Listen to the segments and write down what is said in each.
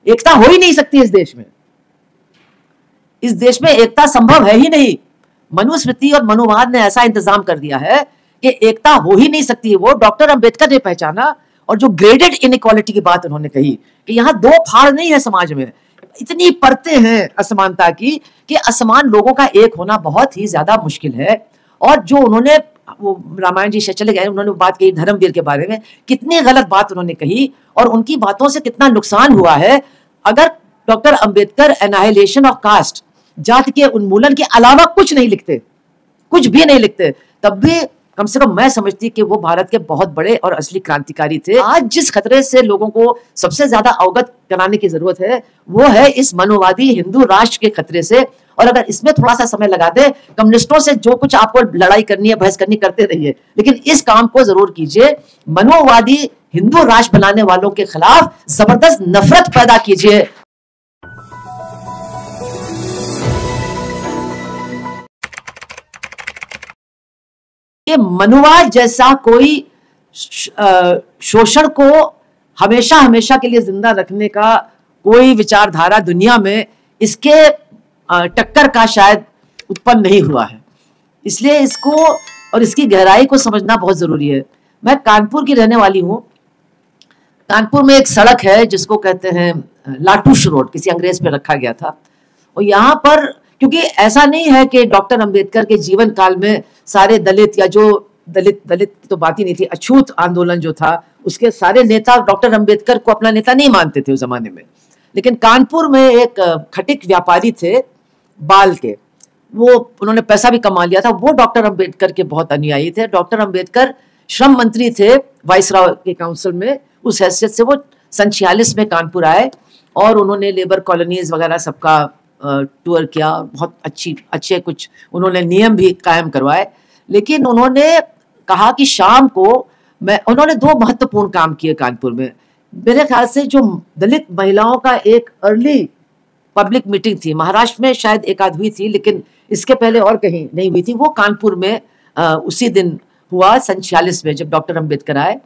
एकता हो ही नहीं सकती इस देश में। इस देश में एकता संभव है ही नहीं। मनुस्मृति और मनुवाद ने ऐसा इंतजाम कर दिया है कि एकता हो ही नहीं सकती। वो डॉक्टर अंबेडकर ने पहचाना, और जो ग्रेडेड इनइक्वालिटी की बात उन्होंने कही कि यहाँ दो फाड़ नहीं है समाज में, इतनी परतें हैं असमानता की कि असमान लोगों का एक होना बहुत ही ज्यादा मुश्किल है। और जो उन्होंने, वो रामायण जी से चले गए, उन्होंने बात कही धर्मवीर के बारे में, कितनी गलत बात उन्होंने कही और उनकी बातों से कितना नुकसान हुआ है। अगर doctor Ambedkar annihilation of caste, जाति के उन्मूलन के अलावा कुछ नहीं लिखते, कुछ भी नहीं लिखते, तब भी कम से कम मैं समझती कि वो भारत के बहुत बड़े और असली क्रांतिकारी थे। आज जिस खतरे से लोगों को सबसे ज्यादा अवगत कराने की जरूरत है वो है इस मनोवादी हिंदू राष्ट्र के खतरे से। और अगर इसमें थोड़ा सा समय लगा दे, कम्युनिस्टों से जो कुछ आपको लड़ाई करनी है, बहस करनी, करते रहिए, लेकिन इस काम को जरूर कीजिए। मनोवादी हिंदू राष्ट्र बनाने वालों के खिलाफ जबरदस्त नफरत पैदा कीजिए। ये मनुवाद जैसा कोई शोषण को हमेशा हमेशा के लिए जिंदा रखने का कोई विचारधारा दुनिया में इसके टक्कर का शायद उत्पन्न नहीं हुआ है। इसलिए इसको और इसकी गहराई को समझना बहुत जरूरी है। मैं कानपुर की रहने वाली हूँ। कानपुर में एक सड़क है जिसको कहते हैं लाटूश रोड, किसी अंग्रेज पे रखा गया था। और यहाँ पर क्योंकि ऐसा नहीं है कि डॉक्टर अंबेडकर के जीवन काल में सारे दलित, या जो दलित तो बात ही नहीं थी, अछूत आंदोलन जो था उसके सारे नेता डॉक्टर अंबेडकर को अपना नेता नहीं मानते थे उस जमाने में। लेकिन कानपुर में एक खटिक व्यापारी थे बाल के, वो उन्होंने पैसा भी कमा लिया था, वो डॉक्टर अंबेडकर के बहुत अनुयायी थे। डॉक्टर अंबेडकर श्रम मंत्री थे वाइसराय के काउंसिल में, उस हैसियत से वो सन 46 में कानपुर आए और उन्होंने लेबर कॉलोनीज वगैरह सबका टूर किया। बहुत अच्छे कुछ उन्होंने नियम भी कायम करवाए। लेकिन उन्होंने कहा कि शाम को उन्होंने दो महत्वपूर्ण काम किए कानपुर में। मेरे ख्याल से जो दलित महिलाओं का एक अर्ली पब्लिक मीटिंग थी, महाराष्ट्र में शायद एक आध हुई थी, लेकिन इसके पहले और कहीं नहीं हुई थी, वो कानपुर में उसी दिन हुआ सन 46 में जब डॉक्टर अंबेडकर आए।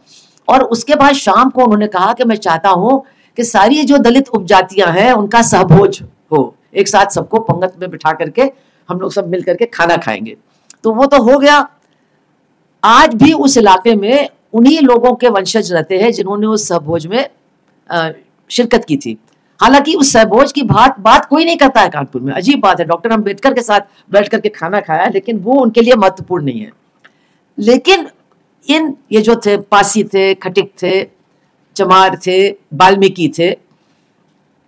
और उसके बाद शाम को उन्होंने कहा कि मैं चाहता हूं कि सारी जो दलित उपजातियां हैं उनका सहभोज हो, एक साथ सबको पंगत में बिठा करके हम लोग सब मिल करके खाना खाएंगे। तो वो तो हो गया। आज भी उस इलाके में उन्हीं लोगों के वंशज रहते हैं जिन्होंने उस सहभोज में शिरकत की थी। हालांकि उस सहभोज की बात कोई नहीं करता है कानपुर में। अजीब बात है, डॉक्टर अंबेडकर के साथ बैठ करके खाना खाया, लेकिन वो उनके लिए महत्वपूर्ण नहीं है। लेकिन ये जो थे, पासी थे, खटिक थे, चमार थे, वाल्मीकि थे,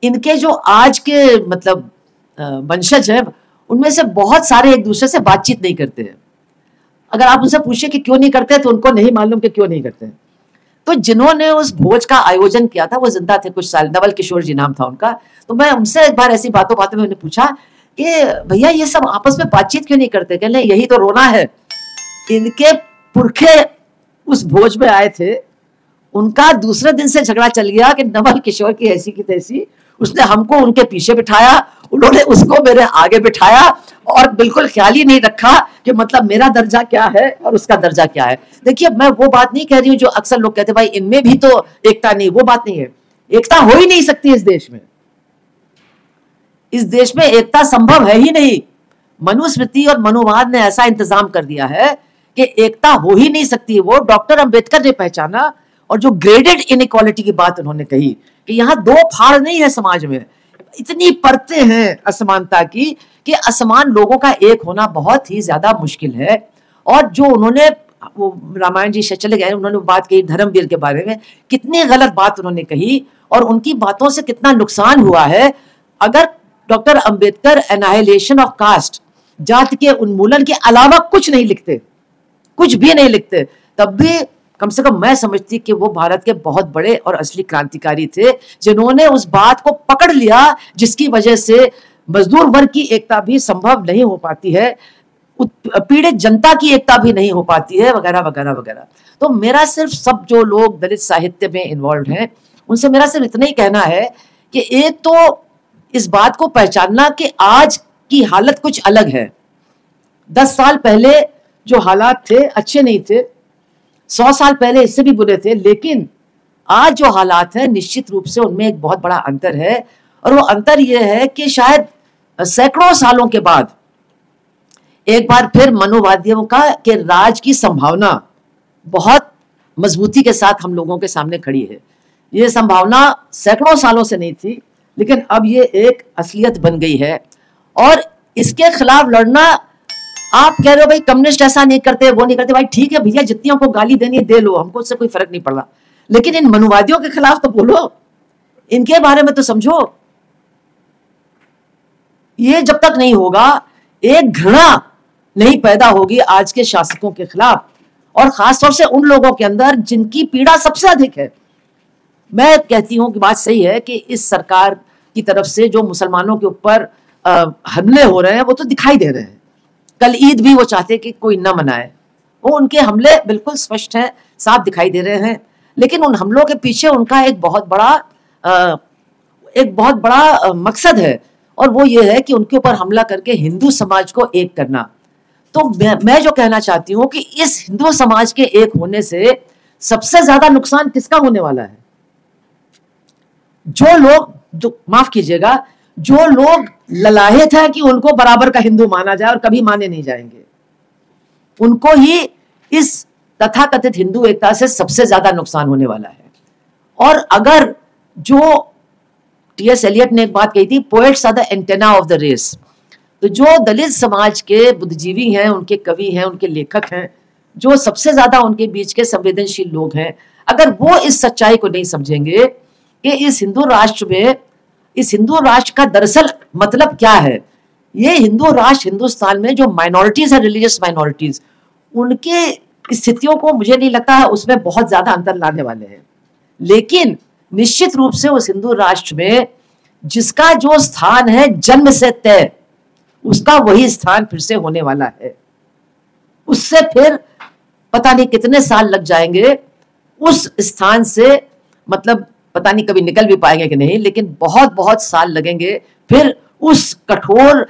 इनके जो आज के मतलब वंशज हैं, उनमें से बहुत सारे एक दूसरे से बातचीत नहीं करते हैं। अगर आप उनसे पूछिए कि क्यों नहीं करते, तो उनको नहीं मालूम कि क्यों नहीं करते हैं। तो जिन्होंने उस भोज का आयोजन किया था वो जिंदा थे कुछ साल, नवल किशोर जी नाम था उनका। तो मैं उनसे एक बार ऐसी बातों में उन्हें पूछा कि भैया ये सब आपस में बातचीत क्यों नहीं करते? कहने यही तो रोना है। इनके पुरखे उस भोज में आए थे, उनका दूसरे दिन से झगड़ा चल गया कि नवल किशोर की ऐसी की तैसी, उसने हमको उनके पीछे बिठाया, उन्होंने उसको मेरे आगे बिठाया, और बिल्कुल ख्याल ही नहीं रखा कि मतलब मेरा दर्जा क्या है और उसका दर्जा क्या है। देखिए, मैं वो बात नहीं कह रही हूँ जो अक्सर लोग कहते हैं भाई इनमें भी तो एकता नहीं, वो बात नहीं है। एकता हो ही नहीं सकती इस देश में। इस देश में एकता संभव है ही नहीं। मनुस्मृति और मनुवाद ने ऐसा इंतजाम कर दिया है कि एकता हो ही नहीं सकती। वो डॉक्टर अंबेडकर ने पहचाना, और जो ग्रेडेड इनइक्वालिटी की बात उन्होंने कही कि यहाँ दो फाड़ नहीं है समाज में, इतनी परतें हैं असमानता की कि असमान लोगों का एक होना बहुत ही ज्यादा मुश्किल है। और जो उन्होंने, वो रामायण जी से चले गए, उन्होंने बात कही धर्मवीर के बारे में, कितनी गलत बात उन्होंने कही और उनकी बातों से कितना नुकसान हुआ है। अगर doctor Ambedkar annihilation of caste, जाति के उन्मूलन के अलावा कुछ नहीं लिखते, कुछ भी नहीं लिखते, तब भी कम से कम मैं समझती कि वो भारत के बहुत बड़े और असली क्रांतिकारी थे, जिन्होंने उस बात को पकड़ लिया जिसकी वजह से मजदूर वर्ग की एकता भी संभव नहीं हो पाती है, पीड़ित जनता की एकता भी नहीं हो पाती है, वगैरह वगैरह वगैरह। तो मेरा सिर्फ सब जो लोग दलित साहित्य में इन्वॉल्व हैं उनसे मेरा सिर्फ इतना ही कहना है कि एक तो इस बात को पहचानना कि आज की हालत कुछ अलग है। 10 साल पहले जो हालात थे अच्छे नहीं थे, 100 साल पहले इससे भी बुरे थे, लेकिन आज जो हालात है निश्चित रूप से उनमें एक बहुत बड़ा अंतर है, और वो अंतर ये है कि शायद सैकड़ों सालों के बाद एक बार फिर मनोवादियों का के राज की संभावना बहुत मजबूती के साथ हम लोगों के सामने खड़ी है। ये संभावना सैकड़ों सालों से नहीं थी, लेकिन अब ये एक असलियत बन गई है, और इसके खिलाफ लड़ना, आप कह रहे हो भाई कम्युनिस्ट ऐसा नहीं करते, वो नहीं करते, भाई ठीक है भैया, जितनी हमको गाली देनी है दे लो, हमको उससे कोई फर्क नहीं पड़ रहा, लेकिन इन मनुवादियों के खिलाफ तो बोलो, इनके बारे में तो समझो। ये जब तक नहीं होगा, एक घृणा नहीं पैदा होगी आज के शासकों के खिलाफ, और खासतौर से उन लोगों के अंदर जिनकी पीड़ा सबसे अधिक है। मैं कहती हूं कि बात सही है कि इस सरकार की तरफ से जो मुसलमानों के ऊपर हमले हो रहे हैं वो तो दिखाई दे रहे हैं। कल ईद भी वो चाहते कि कोई न मनाए, वो उनके हमले बिल्कुल स्पष्ट हैं, साफ दिखाई दे रहे हैं, लेकिन उन हमलों के पीछे उनका एक बहुत बड़ा मकसद है, और वो ये है कि उनके ऊपर हमला करके हिंदू समाज को एक करना। तो मैं जो कहना चाहती हूँ कि इस हिंदू समाज के एक होने से सबसे ज्यादा नुकसान किसका होने वाला है? जो लोग, जो माफ कीजिएगा, जो लोग ललाहित है कि उनको बराबर का हिंदू माना जाए और कभी माने नहीं जाएंगे, उनको ही इस तथाकथित हिंदू एकता से सबसे ज्यादा नुकसान होने वाला है। और अगर जो टी.एस. एलियट ने एक बात कही थी, poets are the antenna of the race, तो जो दलित समाज के बुद्धिजीवी हैं, उनके कवि हैं, उनके लेखक हैं, जो सबसे ज्यादा उनके बीच के संवेदनशील लोग हैं, अगर वो इस सच्चाई को नहीं समझेंगे कि इस हिंदू राष्ट्र में, इस हिंदू राष्ट्र का दरअसल मतलब क्या है, ये हिंदू राष्ट्र हिंदुस्तान में जो माइनॉरिटीज है, रिलीजियस माइनॉरिटीज, उनके स्थितियों को मुझे नहीं लगता है उसमें बहुत ज्यादा अंतर लाने वाले हैं। लेकिन निश्चित रूप से उस हिंदू राष्ट्र में जिसका जो स्थान है जन्म से तय, उसका वही स्थान फिर से होने वाला है। उससे फिर पता नहीं कितने साल लग जाएंगे उस स्थान से, मतलब पता नहीं कभी निकल भी पाएंगे कि नहीं, लेकिन बहुत बहुत साल लगेंगे फिर उस कठोर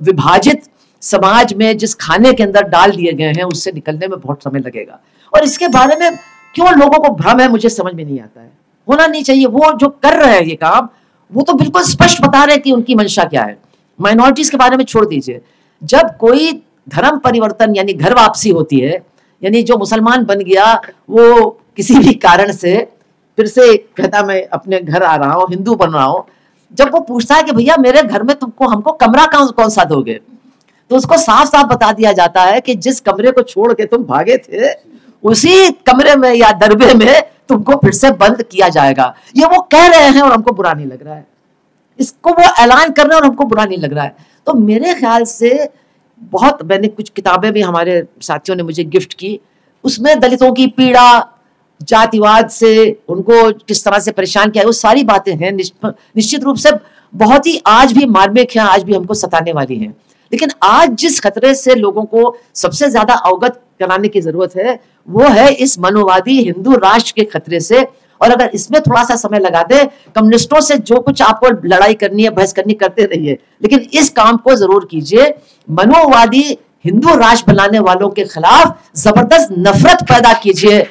विभाजित समाज में जिस खाने के अंदर डाल दिए गए हैं उससे निकलने में बहुत समय लगेगा। और इसके बारे में क्यों लोगों को भ्रम है मुझे समझ में नहीं आता है। होना नहीं चाहिए। वो जो कर रहे हैं ये काम, वो तो बिल्कुल स्पष्ट बता रहे हैं कि उनकी मंशा क्या है। माइनॉरिटीज के बारे में छोड़ दीजिए, जब कोई धर्म परिवर्तन यानी घर वापसी होती है, यानी जो मुसलमान बन गया वो किसी भी कारण से फिर से कहता मैं अपने घर आ रहा हूँ, हिंदू बन रहा हूँ, जब वो पूछता है कि भैया मेरे घर में तुमको हमको कमरा कौन सा दोगे, तो उसको साफ साफ बता दिया जाता है कि जिस कमरे को छोड़ के तुम भागे थे उसी कमरे में या दरबे में तुमको फिर से बंद किया जाएगा। ये वो कह रहे हैं और हमको बुरा नहीं लग रहा है, इसको वो ऐलान कर रहे हैं और हमको बुरा नहीं लग रहा है। तो मेरे ख्याल से बहुत, मैंने कुछ किताबें भी हमारे साथियों ने मुझे गिफ्ट की, उसमें दलितों की पीड़ा, जातिवाद से उनको किस तरह से परेशान किया, वो सारी बातें हैं। निश्चित रूप से बहुत ही आज भी मार्मिक हैं, आज भी हमको सताने वाली हैं। लेकिन आज जिस खतरे से लोगों को सबसे ज्यादा अवगत कराने की जरूरत है वो है इस मनोवादी हिंदू राष्ट्र के खतरे से। और अगर इसमें थोड़ा सा समय लगा दे, कम्युनिस्टों से जो कुछ आपको लड़ाई करनी है, बहस करनी, करते रहिए, लेकिन इस काम को जरूर कीजिए। मनोवादी हिंदू राष्ट्र बनाने वालों के खिलाफ जबरदस्त नफरत पैदा कीजिए